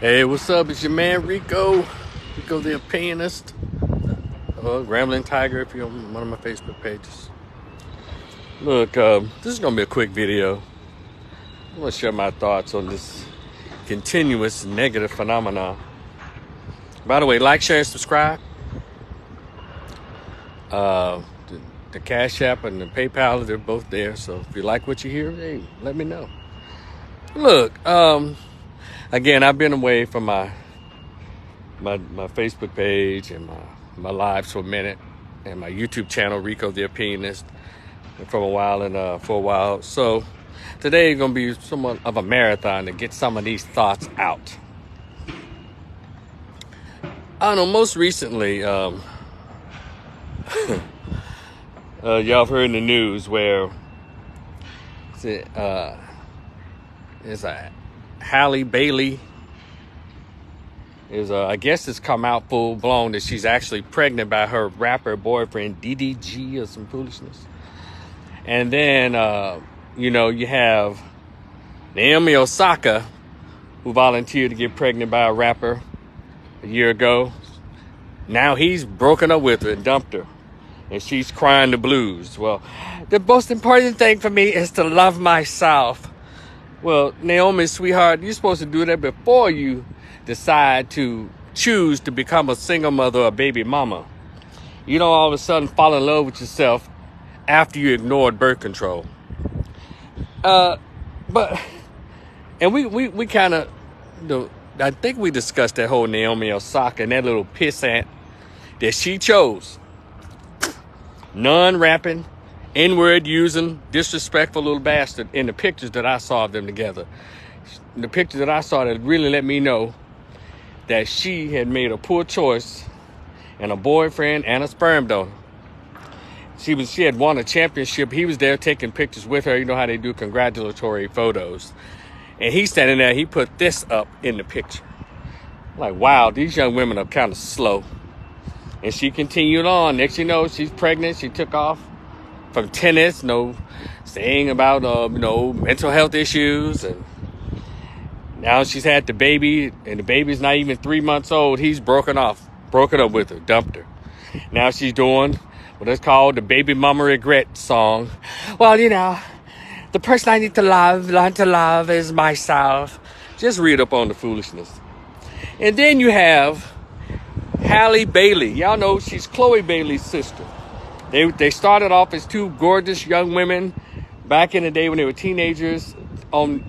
Hey, what's up? It's your man Rico the Opinionist. Rambling Tiger if you're on one of my Facebook pages. Look, this is going to be a quick video. I want to share my thoughts on this continuous negative phenomenon. By the way, like, share, and subscribe. The Cash App and the PayPal, they're both there. So if you like what you hear, hey, let me know. Look, again, I've been away from my Facebook page and my lives for a minute, and my YouTube channel, Rico the Opinionist, for a while. So today is going to be somewhat of a marathon to get some of these thoughts out. I don't know, most recently, y'all have heard in the news where there's a Halle Bailey I guess it's come out full blown that she's actually pregnant by her rapper boyfriend DDG or some foolishness. And then you have Naomi Osaka, who volunteered to get pregnant by a rapper a year ago. Now he's broken up with her and dumped her, and she's crying the blues. Well, the most important thing for me is to love myself. Well, Naomi, sweetheart, you're supposed to do that before you decide to choose to become a single mother or a baby mama. You don't all of a sudden fall in love with yourself after you ignored birth control. And we kind of, I think we discussed that whole Naomi Osaka and that little pissant that she chose. Non-rapping, N-word using, disrespectful little bastard in the pictures that I saw of them together. The pictures that I saw that really let me know that she had made a poor choice and a boyfriend and a sperm donor. She had won a championship. He was there taking pictures with her. You know how they do congratulatory photos. And he's standing there. He put this up in the picture. Like, wow, these young women are kind of slow. And she continued on. Next you know, she's pregnant. She took off from tennis, saying about, mental health issues. And now she's had the baby, and the baby's not even 3 months old. He's broken up with her, dumped her. Now she's doing what is called the baby mama regret song. Well, the person I need to learn to love is myself. Just read up on the foolishness. And then you have Halle Bailey. Y'all know she's Chloe Bailey's sister. They started off as two gorgeous young women back in the day when they were teenagers on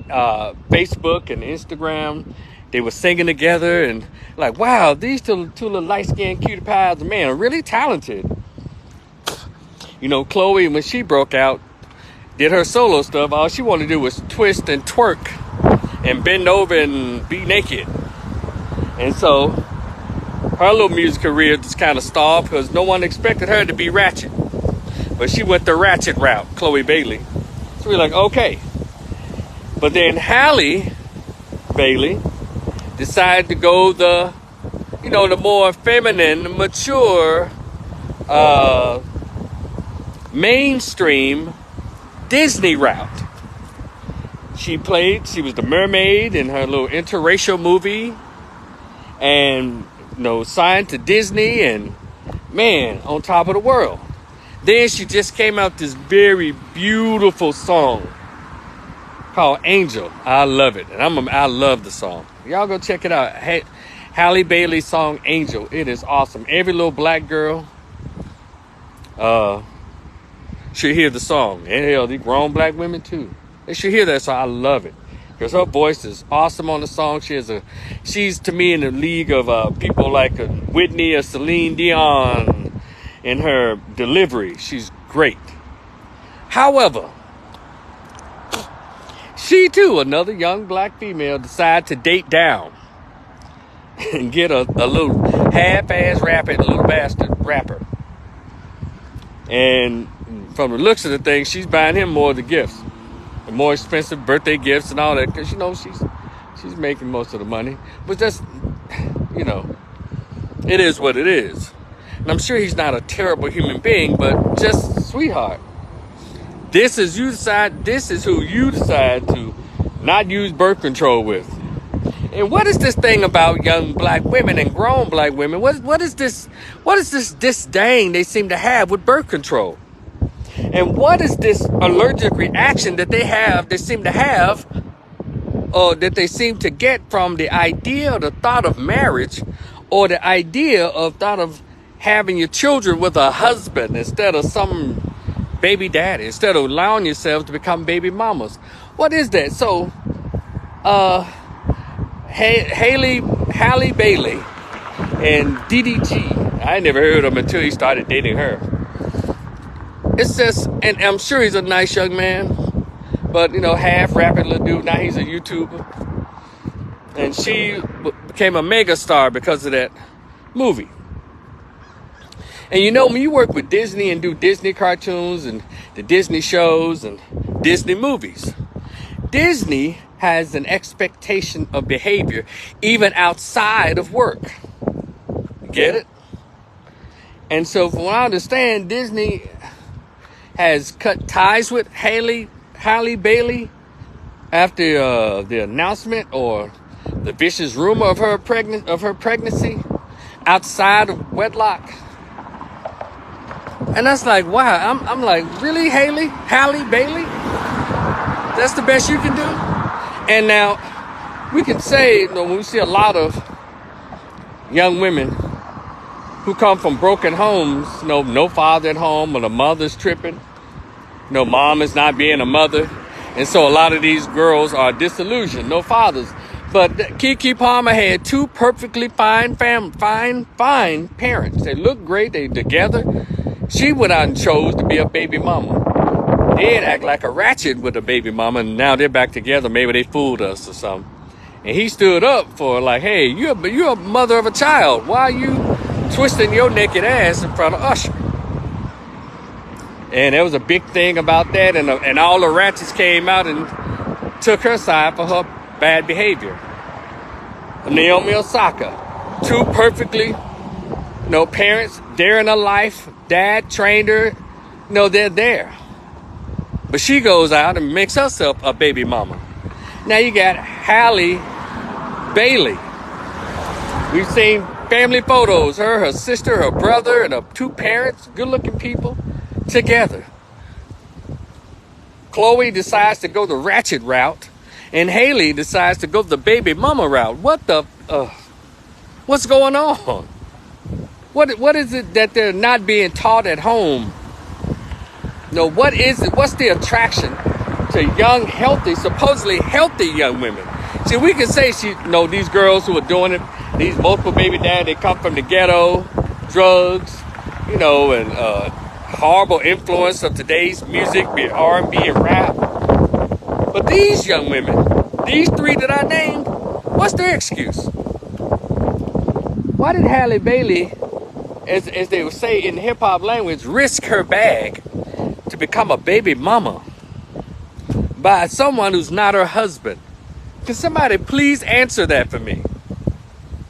Facebook and Instagram. They were singing together and like, wow, these two little light-skinned cutie pies, man, are really talented. Chloe, when she broke out, did her solo stuff, all she wanted to do was twist and twerk and bend over and be naked. And so her little music career just kind of stalled because no one expected her to be ratchet. But she went the ratchet route, Chloe Bailey. So we're like, okay. But then Halle Bailey decided to go the more feminine, mature, mainstream Disney route. She was the mermaid in her little interracial movie and, signed to Disney and, man, on top of the world. Then she just came out this very beautiful song called Angel. I love it. And I love the song. Y'all go check it out. Halle Bailey's song Angel. It is awesome. Every little black girl should hear the song. And hell, these grown black women too. They should hear that song. I love it. Because her voice is awesome on the song. She's to me in the league of people like Whitney or Celine Dion in her delivery. She's great. However, she too, another young black female, decided to date down and get a little half-ass rapping little bastard rapper. And from the looks of the thing, she's buying him more of the gifts, the more expensive birthday gifts and all that, because she's making most of the money. But just, it is what it is. And I'm sure he's not a terrible human being, but just sweetheart. This is who you decide to not use birth control with. And what is this thing about young black women and grown black women? What is this disdain they seem to have with birth control? And what is this allergic reaction that they seem to have, or that they seem to get from the idea or the thought of marriage, or the idea of thought of having your children with a husband instead of some baby daddy, instead of allowing yourselves to become baby mamas? What is that? So, Halle Bailey and DDG, I never heard of him until he started dating her. It's just, and I'm sure he's a nice young man, but, you know, half rapping little dude. Now he's a YouTuber. And she became a mega star because of that movie. And you know, when you work with Disney and do Disney cartoons and the Disney shows and Disney movies, Disney has an expectation of behavior even outside of work. Get it? And so from what I understand, Disney has cut ties with Halle Bailey after the announcement or the vicious rumor of her pregnancy outside of wedlock. And that's like, wow. I'm like, really, Halle Bailey? That's the best you can do? And now we can say, you know, when we see a lot of young women who come from broken homes, you know, no father at home, or the mother's tripping, you know, mom is not being a mother, and so a lot of these girls are disillusioned, no fathers. But Keke Palmer had two perfectly fine parents. They look great, they together. She went out and chose to be a baby mama. They'd act like a ratchet with a baby mama, and now they're back together. Maybe they fooled us or something. And he stood up for, like, hey, you're a mother of a child. Why are you twisting your naked ass in front of Usher? And there was a big thing about that, and all the ratchets came out and took her side for her bad behavior. Naomi Osaka, two perfectly, parents, they're in her life. Dad trained her, they're there. But she goes out and makes herself a baby mama. Now you got Halle Bailey. We've seen family photos, her sister, her brother, and her two parents, good-looking people, together. Chloe decides to go the ratchet route, and Haley decides to go the baby mama route. What's going on? What is it that they're not being taught at home? What is it? What's the attraction to young, healthy, supposedly healthy young women? See, we can say these girls who are doing it, these multiple baby dads, they come from the ghetto, drugs, and horrible influence of today's music, be it R&B and rap. But these young women, these three that I named, what's their excuse? Why did Halle Bailey, as they would say in hip-hop language, risk her bag to become a baby mama by someone who's not her husband? Can somebody please answer that for me?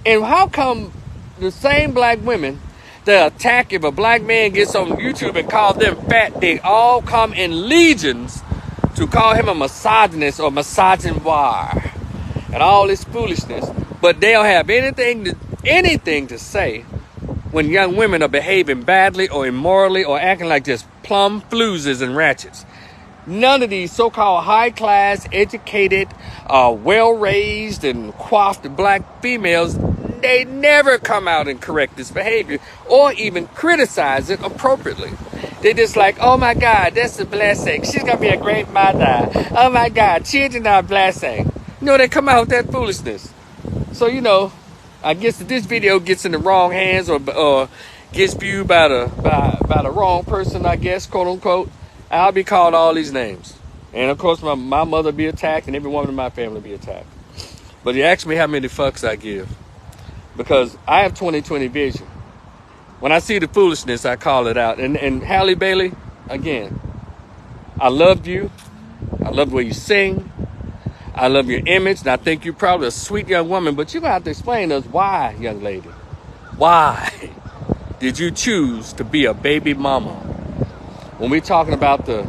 And how come the same black women that attack if a black man gets on YouTube and call them fat, they all come in legions to call him a misogynist or misogynoir and all this foolishness, but they don't have anything to say when young women are behaving badly or immorally or acting like just plum floozes and ratchets? None of these so-called high-class, educated, well-raised and coiffed black females, they never come out and correct this behavior or even criticize it appropriately. They just like, oh my God, that's a blessing. She's going to be a great mother. Oh my God, children are a blessing. They come out with that foolishness. So, I guess if this video gets in the wrong hands or gets viewed by the wrong person, I guess, quote unquote, I'll be called all these names. And of course, my mother be attacked and every woman in my family be attacked. But you ask me how many fucks I give. Because I have 20/20 vision. When I see the foolishness, I call it out. And Halle Bailey, again, I loved you. I love the way you sing. I love your image. And I think you're probably a sweet young woman. But you're going to have to explain to us why, young lady. Why did you choose to be a baby mama? When we're talking about the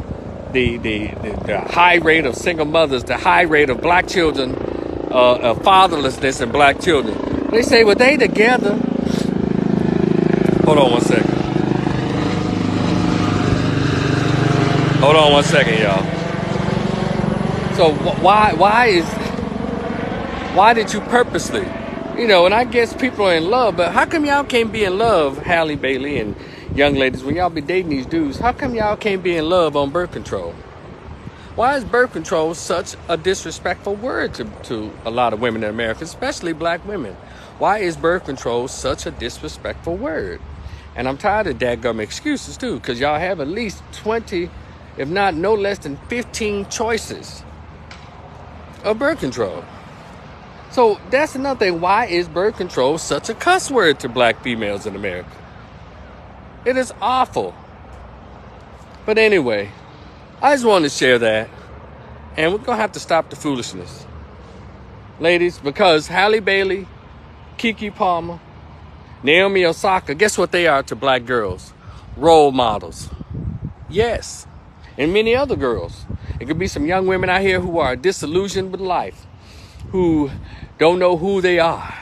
high rate of single mothers, the high rate of black children fatherlessness in black children. They say, well, they together. Hold on one second. Hold on one second, y'all. So why did you purposely, and I guess people are in love, but how come y'all can't be in love, Halle Bailey and young ladies, when y'all be dating these dudes, how come y'all can't be in love on birth control? Why is birth control such a disrespectful word to a lot of women in America, especially black women? Why is birth control such a disrespectful word? And I'm tired of dadgum excuses too, because y'all have at least 20, if not no less than 15 choices of birth control. So that's another thing. Why is birth control such a cuss word to black females in America? It is awful. But anyway, I just wanted to share that. And we're going to have to stop the foolishness. Ladies, because Halle Bailey, Keke Palmer, Naomi Osaka, guess what they are to black girls? Role models. Yes. And many other girls. It could be some young women out here who are disillusioned with life, who don't know who they are,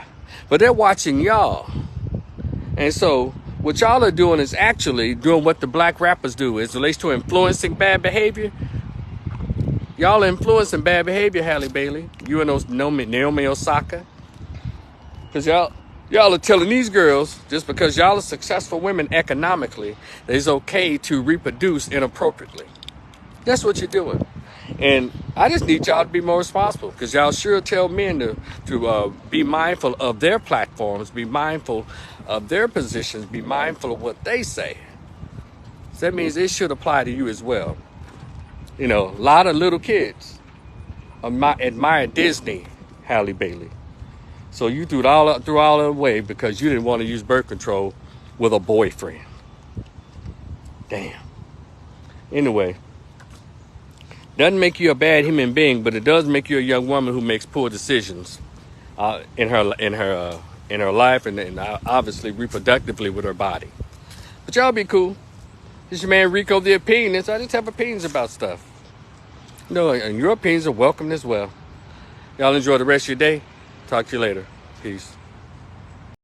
but they're watching y'all. And so what y'all are doing is actually doing what the black rappers do as it relates to influencing bad behavior. Y'all are influencing bad behavior, Halle Bailey. You and those Naomi Osaka. Because y'all are telling these girls, just because y'all are successful women economically, that it's okay to reproduce inappropriately. That's what you're doing. And I just need y'all to be more responsible, because y'all sure tell men to be mindful of their platforms, be mindful of their positions, be mindful of what they say. So that means it should apply to you as well. A lot of little kids admire Disney, Halle Bailey. So you threw all that away because you didn't want to use birth control with a boyfriend. Damn. Anyway, doesn't make you a bad human being, but it does make you a young woman who makes poor decisions in her life and obviously reproductively with her body. But y'all be cool. This is your man Rico, the Opinionist. I just have opinions about stuff. And your opinions are welcome as well. Y'all enjoy the rest of your day. Talk to you later. Peace.